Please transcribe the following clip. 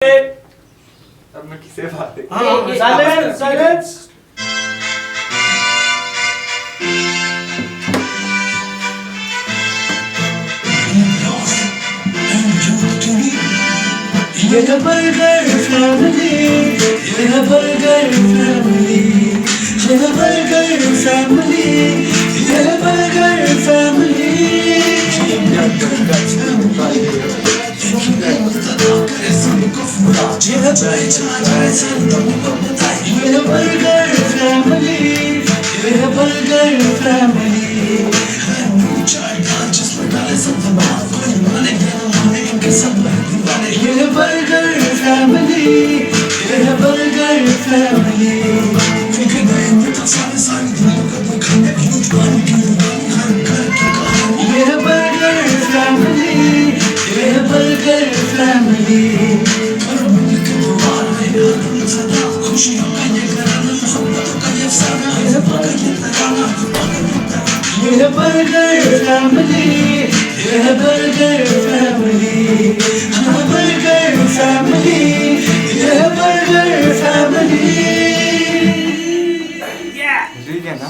अब मैं किसे बात है? साइलेंस साइलेंस ये है बर्गर फैमिली, ये है बर्गर फैमिली, ये है बर्गर फैमिली, ये है बर्गर फैमिली। ये है बर्गर फैमिली, ये है बर्गर फैमिली। ये है बर्गर फैमिली, ये है बर्गर फैमिली। ये है बर्गर फैमिली, ये है बर्गर फैमिली। ये है बर्गर फैमिली, ये है बर्गर फैमिली, ये है बर्गर फैमिली, ये है बर्गर फैमिली। ठीक है ना?